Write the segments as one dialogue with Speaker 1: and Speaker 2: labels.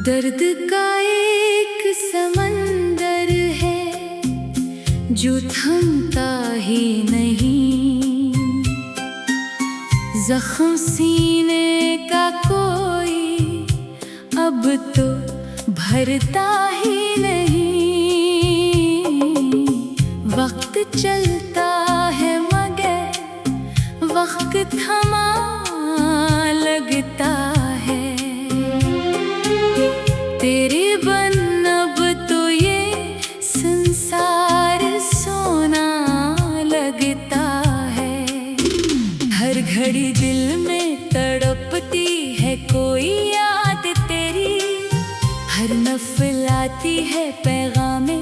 Speaker 1: दर्द का एक समंदर है जो थमता ही नहीं, जख्म सीने का कोई अब तो भरता ही नहीं। वक्त चलता है मगर वक्त थमा लगता है, तेरे बिन अब तो ये संसार सोना लगता है। हर घड़ी दिल में तड़पती है कोई याद तेरी, हर नफल आती है पैगामे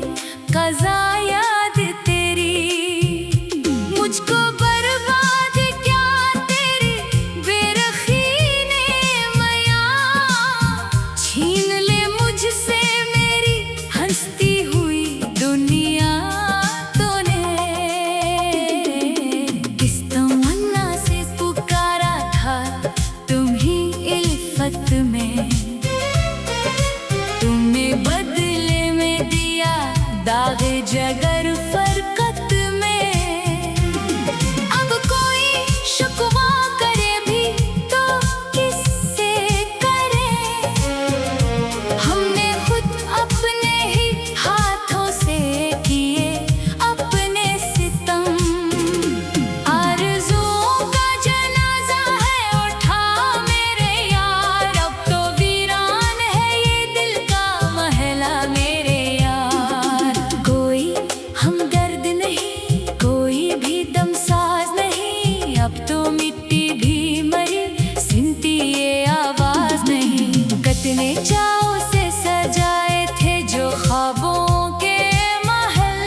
Speaker 1: क़ज़ा याद तेरी। मुझको बर्बाद क्या तेरी बेरखी ने मैया, छीन ले मुझसे मेरी हंसती हुई दुनिया। तूने इस तमन्ना से पुकारा था तुम ही इल्फत में, तुमने बदले में दिया दागे जगर फरकत में। अब कोई शुक्वा करे भी तो किससे करे, हमने खुद अपने ही हाथों से किए अपने सितम। आरज़ुओं का जनाजा है उठा मेरे यार, अब तो वीरान है ये दिल का महला मेरे यार। कोई हमदर्द नहीं, कोई भी दमसाज नहीं, अब तो मिट्टी भी मरी सुनती ये आवाज नहीं। कितने चाव से सजाए थे जो ख्वाबों के महल,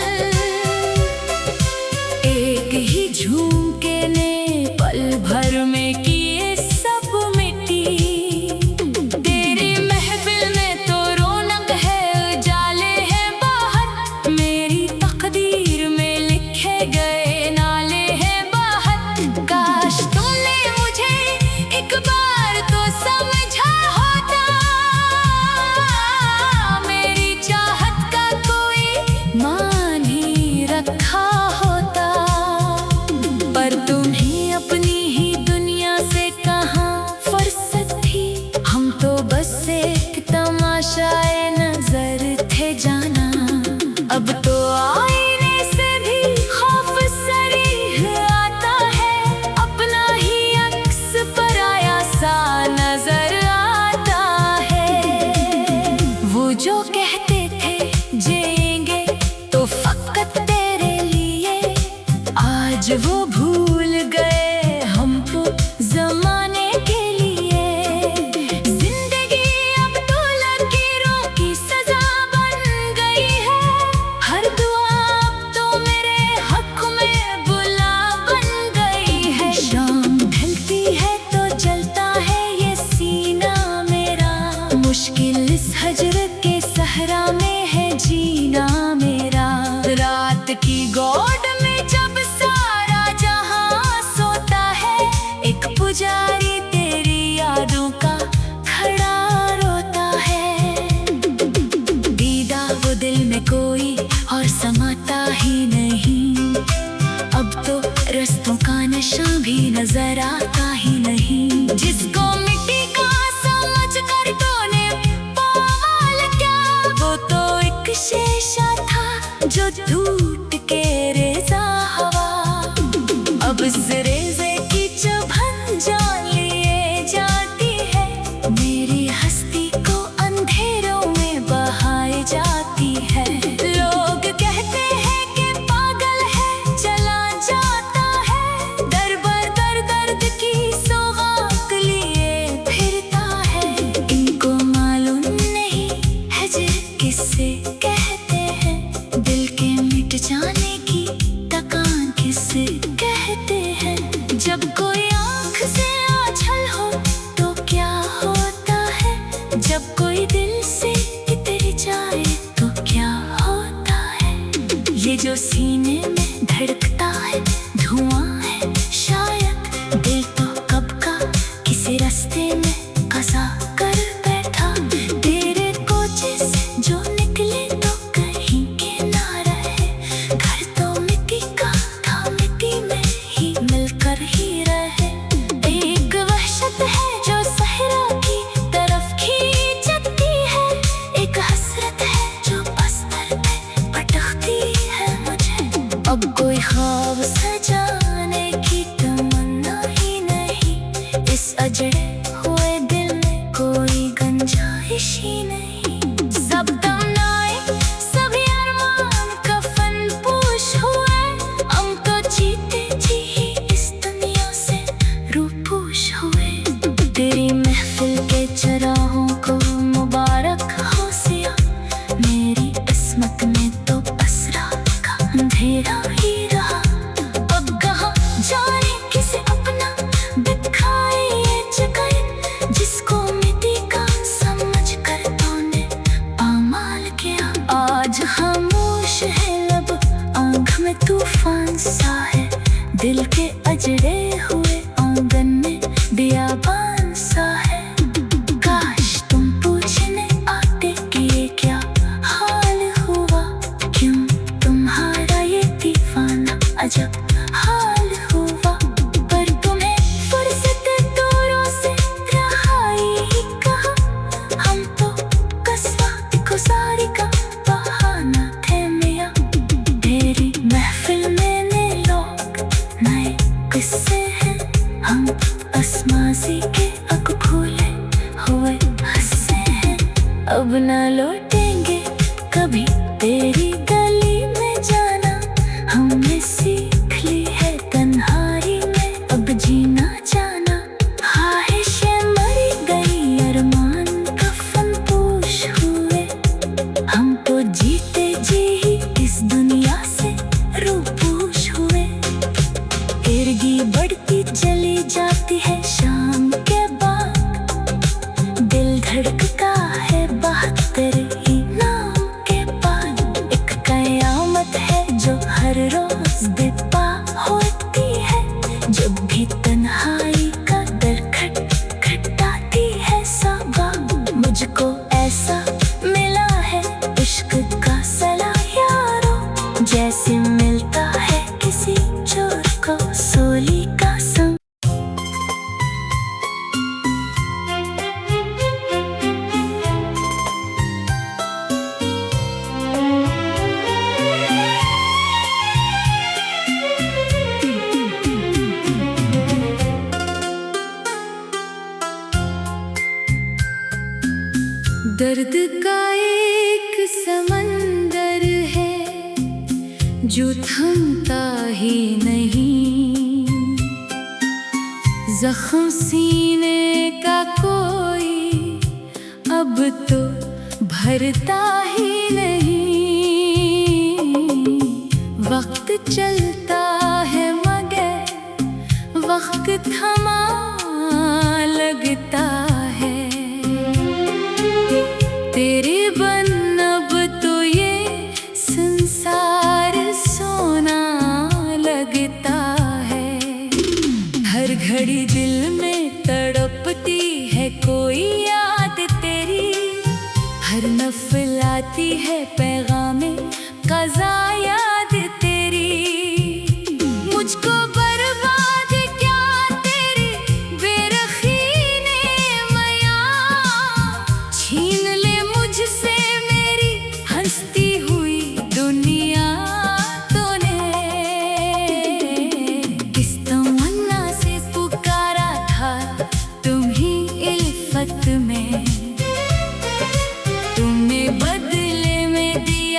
Speaker 1: एक ही झूमके ने पल भर में किए सब मिट्टी। तेरी महफिल में तो रौनक है उजाले हैं बाहर, मेरी तकदीर में लिखे गए नाले हैं बाहर। काश तुमने मुझे एक बार तो समझा होता, मेरी चाहत का कोई मान ही रखा होता। पर तुम्हें अपनी ही दुनिया से कहाँ फुर्सत थी, हम तो बस एक तमाशाए नजर थे जाना। अब तो आईने से भी खौफ सरीह आता है, अपना ही अक्स पराया सा नजर आता है। वो जो कहते थे जिएंगे तो फकत तेरे लिए, आज वो भूल गए हमको जमाने के लिए। जिंदगी अब तो लकीरों की सजा बन गई है, हर दुआ अब तो मेरे हक में बुला बन गई है। शाम ढलती है तो जलता है ये सीना मेरा, मुश्किल इस हजर के सहरा में है जीना मेरा। रात की गोद में जब सारा जहां सोता है, एक पुजारी तेरी यादों का खड़ा रोता है। दीदा वो दिल में कोई और समाता ही नहीं, अब तो रस्तों का नशा भी नजर आता ही नहीं। जिसको मिट्टी का समझ कर तूने पावाल क्या, वो तो एक शीशा था जो टूट के रेजा हवा। अब इस रेजे की चुभन जान लिए जाती है, मेरी हस्ती को अंधेरों में बहाए जाती है। लोग कहते हैं कि पागल है चला जाता है, दर बदर दर्द की सौगात लिए फिरता है। इनको मालूम नहीं है जे किससे कहते हैं, दिल के मिट जाने की थकान किससे कहते हैं। जब कोई आँख से आंचल हो तो क्या होता है, जब कोई दिल से इतर जाए तो क्या होता है। ये जो सीने में धड़कता है धुआं है शायद, दिल तो कब का किसी रास्ते में कसा कर बैठा। तेरे तूफान सा है, दिल के अजड़े हुए आंगन में बियाबान सा है। काश तुम पूछने आते कि ये क्या हाल हुआ, क्यों तुम्हारा ये दीवाना अजब हाल हुआ। पर तुम्हें फुर्सत दूरों से रहाई ही कहाँ, हम तो कसवा गुजारी का बहाना थे मियाँ। तेरी महफिल में ने लोग नए किस्से हैं, हम असमाजी के अब भूले हुए हंसे हैं। अब ना लौटेंगे कभी तेरी गली में जाना, हमने सीख ली है तन्हाई में अब जीना जाना। ख्वाहिशें मरी गई, अरमान कफन पोश हुए, हम तो जीते जी ही इस दुनिया से रूपोश हुए। इर्गी बढ़ती चली जाती है शाम के बाद, दिल धड़कता है बात तेरे ही नाम के बाद। एक कयामत है जो हर रोज बेपा होती है, जब भी तन्हाई का दर खटखटाती है सबा। मुझको ऐसा मिला है इश्क का सला यारो, जैसे मिलता है किसी चोर को सोली का संग। दर्द का एक समंदर है जो थमता ही नहीं, जख्म सीने का कोई अब तो भरता ही नहीं। वक्त चलता है मगर वक्त थमा लगता है, तेरे बन अब तो ये संसार सोना लगता है। हर घड़ी दिल में तड़पती है कोई याद तेरी, हर नफल आती है पैगामे क़ज़ा याद तेरी। मुझको बर्बाद क्या तेरी बेरखी ने मया, छीन ले मुझसे मेरी हंसती हुई दुनिया। तूने किस तमन्ना से पुकारा था तुम ही इल्फत में, तुमने बदले में दिया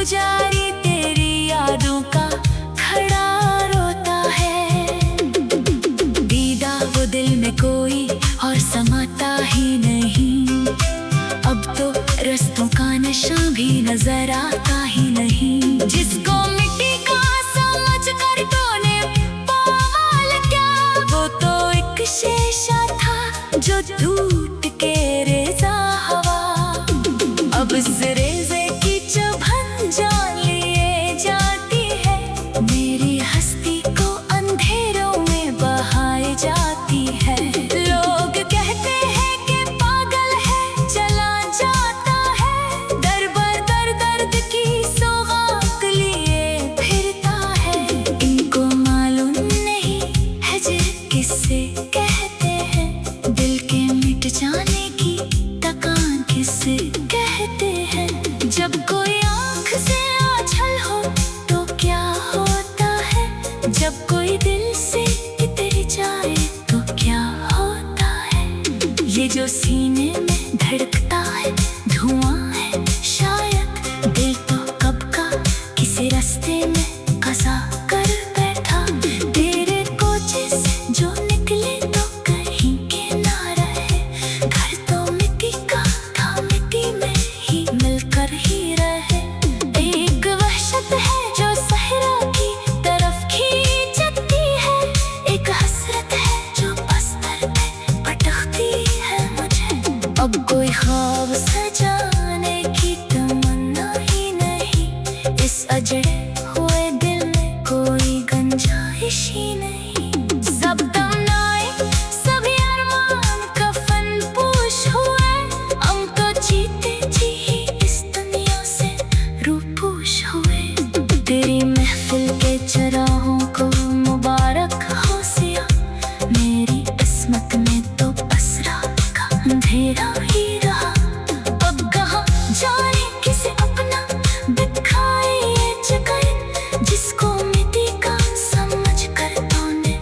Speaker 1: पुजारी तेरी यादों का खड़ा रोता है। दीदा वो दिल में कोई और समाता ही नहीं, अब तो रस्तों का नशा भी नजर आता ही नहीं। जिसको मिट्टी का समझ कर तूने पामाल क्या, वो तो एक शीशा था जो टूट के रेजा हवा। अब इस रेजे की चुभन जान लिए जाती है, मेरी हस्ती को अंधेरों में बहाए जाती है। लोग कहते हैं कि पागल है चला जाता है, दर बदर दर्द की सौगात लिए फिरता है। इनको मालूम नहीं है जे किससे कहते हैं, दिल के मिट जाने की थकान किससे कहते हैं। जब कोई आँख से आंचल हो तो क्या होता है, जब कोई दिल से इतर जाए तो क्या होता है। ये जो सीने में धड़कता है धुआं है शायद, दिल तो कब का किसी रास्ते में कसा कर बैठा। तेरे कोचे से जो निकले तो कहीं के ना रहे, घर तो मिट्टी का था मिट्टी में ही मिलकर ही रहे। एक वहशत है जो सहरा की तरफ खींचती है, एक हसरत है जो बस्तर में भटकती है मुझे। अब कोई ख्वाब सजाने की तमन्ना ही नहीं, इस अजड़े हुए दिल में कोई गुंजाइश ही नहीं। सब तमन्नाएं सभी अरमान कफन पोश हुए, हम तो जीते जी ही इस दुनिया से रूपोश हुए। तेरी महफिल के चराहों को मुबारक हो सिया, मेरी किस्मत में तो बस रात का अंधेरा ही रहा। अब कहाँ जाने किसे अपना दिखाए ये जगह, जिसको मिट्टी का समझ कर तूने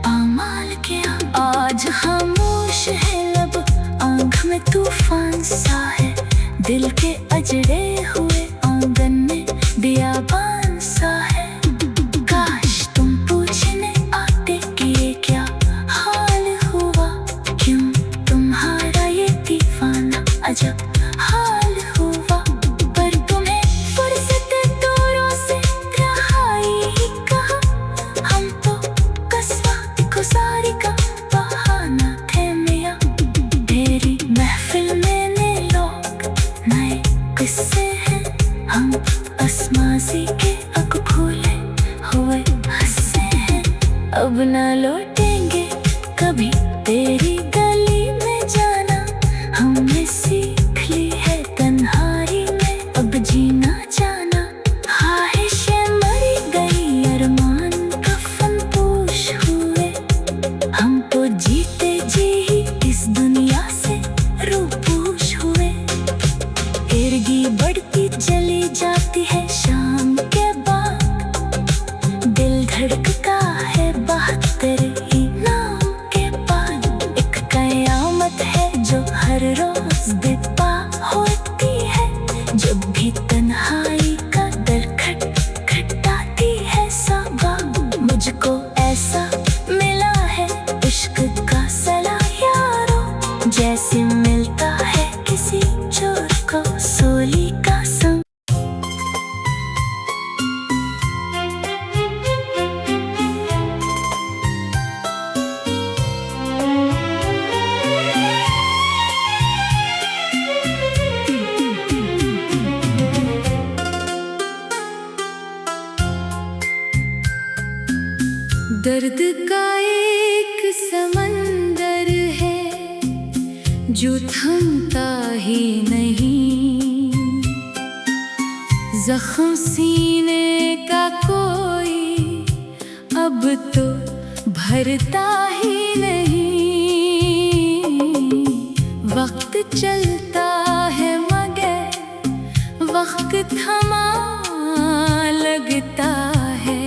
Speaker 1: पामाल किया। आज खामोश है लब, आँख में तूफान सा है, दिल के अजड़े हुए आंगन में बियाबान सा है। काश तुम पूछने आते कि ये क्या हाल हुआ, क्यों तुम्हारा ये दीवाना अजब हाल हुआ। पर तुम्हें फुर्सत दूरों से रहाई ही कहाँ, हम तो कसवा गुजारी का बहाना थे मियाँ। तेरी महफिल में ने लोग नए किस्से हैं, हम असमाजी के अक भूले हुए हंसे हैं। अब न लौटेंगे कभी तेरी गली में जाना, हमने सीख ली है तन्हाई में अब जीना जाना। ख्वाहिशें मरी गई अरमान कफन पोश हुए, हम तो जीते जी ही इस दुनिया से रूपोश हुए। इर्गी बढ़ती चली जाती है शाम के बाद, दिल धड़कता है बहत्तर ही नाम के बाद। एक कयामत है जो हर रोज बेपा होती है, जब भी तन्हाई का दर खटखटाती है सबा। मुझको ऐसा मिला है इश्क का सला यारो, जैसे मिलता है किसी चोर को सोली का संग। दर्द का एक समंदर है जो थमता ही नहीं, जख्म सीने का कोई अब तो भरता ही नहीं। वक्त चलता है मगर वक्त थमा लगता है,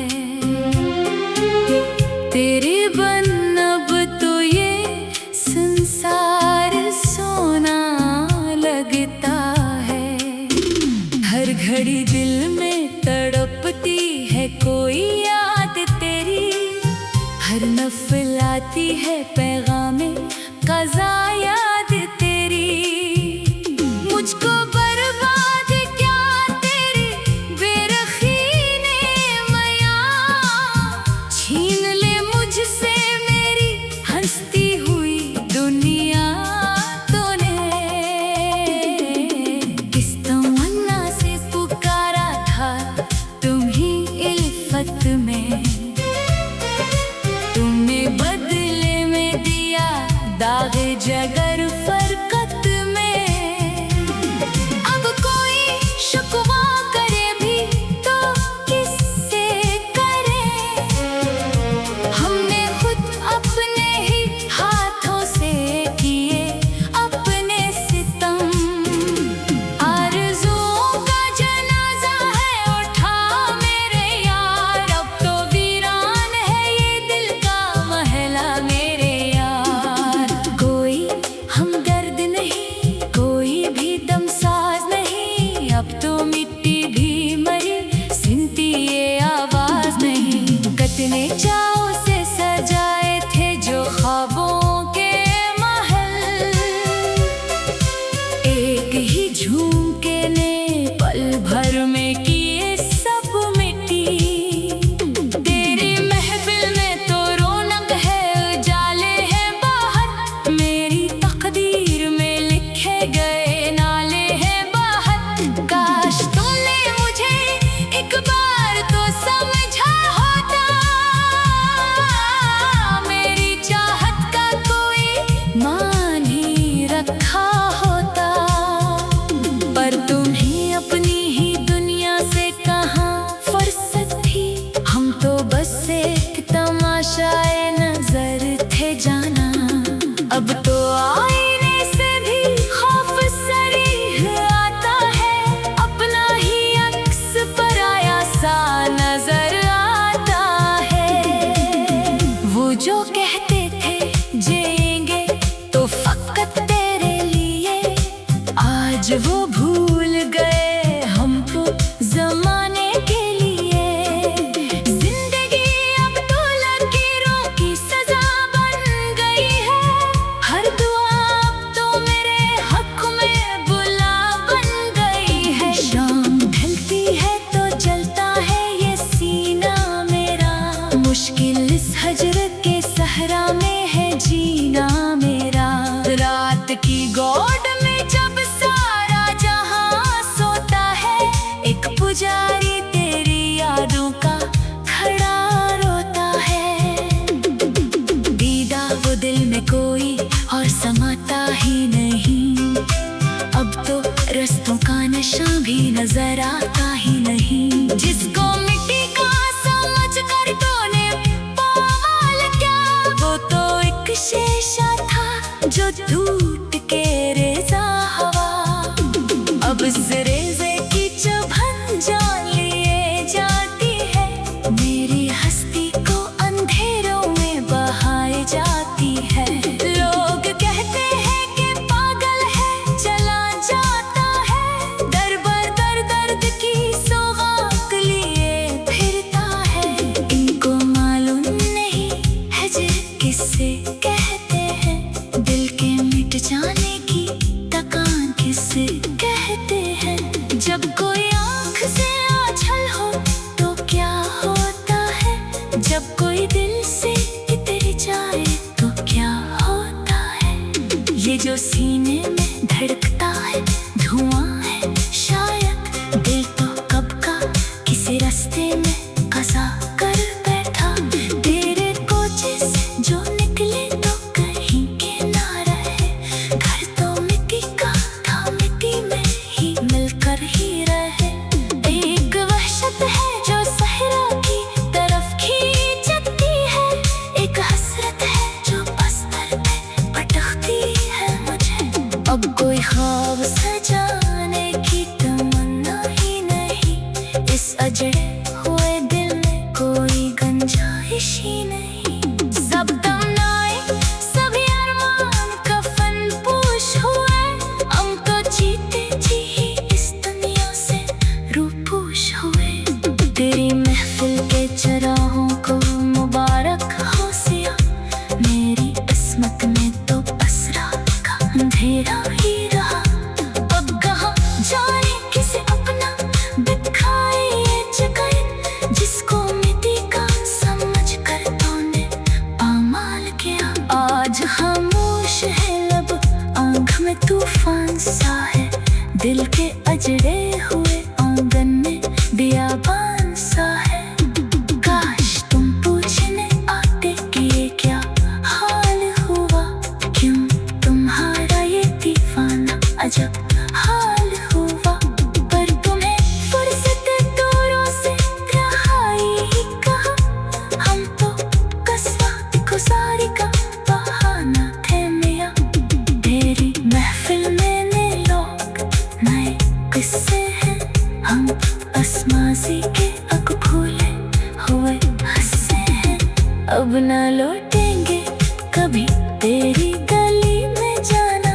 Speaker 1: तेरे बन अब तो ये संसार सोना लगता है। हर घड़ी दिल में तड़पती है कोई याद तेरी। हर नफल आती है पैगामे क़ज़ा याद तेरी। मुझको बर्बाद क्या तेरी बेरखी ने मैया, छीन ले मुझसे मेरी हंसती हुई दुनिया। तूने किस तमन्ना से पुकारा था तुम्ही इल्फत में, तुमने बदले में दिया दागे जगर फरकत में। अब कोई शिकवा करे भी तो किससे करे, हमने खुद अपने ही हाथों से किए अपने सितम। आरज़ुओं का जनाजा है उठा मेरे यार, अब तो वीरान है ये दिल का महला मेरे यार। कोई हमदर्द नहीं, कोई भी दमसाज नहीं, अब तो मिट्टी भी मरी सुनती ये आवाज नहीं। कितने चाव से सजाए थे जो ख्वाबों के महल, एक ही झूमके ने पल भर में किए सब मिट्टी। तेरी महफिल में तो रौनक है उजाले हैं बाहर, मेरी तकदीर में लिखे गए नाले हैं बाहर। काश तूने मुझे एक बार तो समझा होता, मेरी चाहत का कोई मान ही रखा होता। पर तुम्हें अपनी ही दुनिया से कहाँ फुर्सत थी, हम तो बस एक तमाशाए नजर थे जाना। अब तो आईने से भी खौफ सरीह आता है, अपना ही अक्स पराया सा नजर आता है। वो जो कहते थे जिएंगे तो फकत तेरे लिए, आज वो भूल गए हमको ज़माने के लिए। जिंदगी अब तो लकीरों की सजा बन गई है, हर दुआ अब तो मेरे हक में बुला बन गई है। शाम ढलती है तो जलता है ये सीना मेरा, मुश्किल इस हजर के सहरा में है जीना मेरा। रात की गोद में जब सारा जहां सोता है, एक पुजारी तेरी यादों का खड़ा रोता है। दीदा वो दिल में कोई और समाता ही नहीं, अब तो रस्तों का नशा भी नजर आता ही नहीं। जिसको मिट्टी का समझ कर तूने पावाल क्या, वो तो एक शीशा था जो टूट के रेजा हवा। अब इस रेजे की चुभन जान लिए जाती है, मेरी हस्ती को अंधेरों में बहाए जाती है। लोग कहते हैं कि पागल है चला जाता है, दर बर दर दर्द की सौगात लिए फिरता है। इनको मालूम नहीं है जे किससे कहते हैं, दिल के मिट जाने की थकान किससे कहते हैं। जब कोई आँख से आंचल हो तो क्या होता है, जब कोई दिल से इतर जाए तो क्या होता है। ये जो सीने में धड़कता है धुआं है शायद, दिल तो कब का किसी रास्ते में क़ज़ा कर बैठा। तेरे कोचे से जो निकले तो कहीं के ना रहे, घर तो मिट्टी का था मिट्टी में ही मिलकर ही रहे। एक वहशत है जो सहरा की तरफ खींचती है, एक हसरत है जो बस्तर पे भटकती है मुझे। अब कोई ख्वाब सजाने की तमन्ना ही नहीं, इस अजड़े हुए दिल में कोई गुंजाइश ही नहीं। सब तमन्नाएं सभी अरमान कफन पूश हुए, हम तो जीते जी इस दुनिया से रूपोश हुए। बियाबान सा है। काश तुम पूछने आते कि ये क्या हाल हुआ, क्यों तुम्हारा ये दीवाना अजब हाल हुआ। पर तुम्हें फुर्सत दूरों से रहाई ही कहाँ, हम तो कसवा गुजारी का बहाना थे मियाँ। तेरी महफिल में ने लोग नए किस्से हैं, हम असमाजी के अक भूले हुए हंसे हैं। अब ना लौटेंगे कभी तेरी गली में जाना,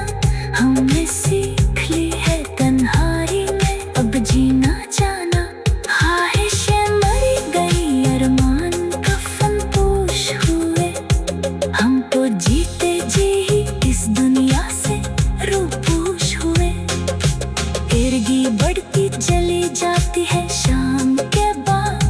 Speaker 1: हमने सीख ली है तन्हाई में अब जीना जाना। ख्वाहिशें मरी गई, अरमान कफन पोश हुए, हम तो जीते जी ही इस दुनिया से रूपोश हुए। तिरगी बढ़ती चली जाती है शाम के बाद,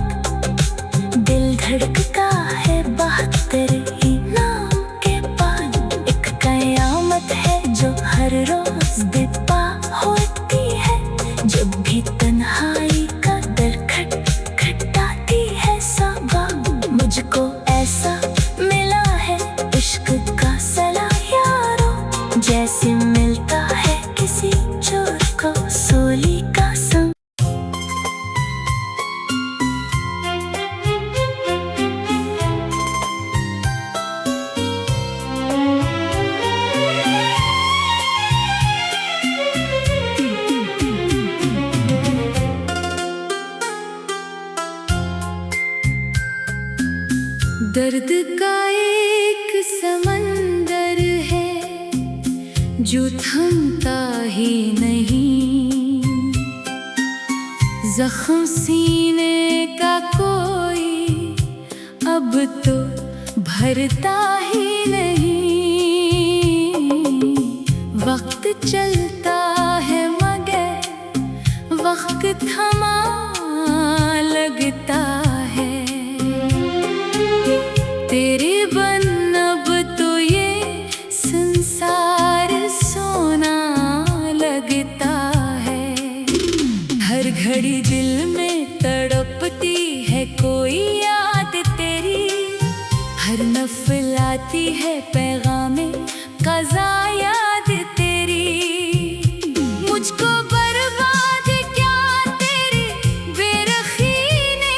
Speaker 1: दिल धड़कता है 72 ही नाम के बाद। एक कयामत है जो हर रोज दिपा होती है, जब भी तन्हाई का दर खटखटाती है सबा। मुझको ऐसा मिला है इश्क का सला यारो, जैसे मिलता है किसी चोर को सोली का संग। दर्द का एक समंदर है जो थमता ही नहीं, जख्म सीने का कोई अब तो भरता ही नहीं। वक्त चलता है मगर वक्त थमा लगता है, तेरे बन अब तो ये संसार सोना लगता है। हर घड़ी दिल में तड़पती है कोई याद तेरी, हर नफल आती है पैगामे क़ज़ा याद तेरी। मुझको बर्बाद क्या तेरी बेरखी ने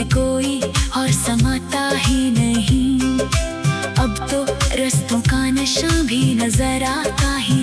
Speaker 1: में कोई और समाता ही नहीं। अब तो रस्तों का नशा भी नजर आता ही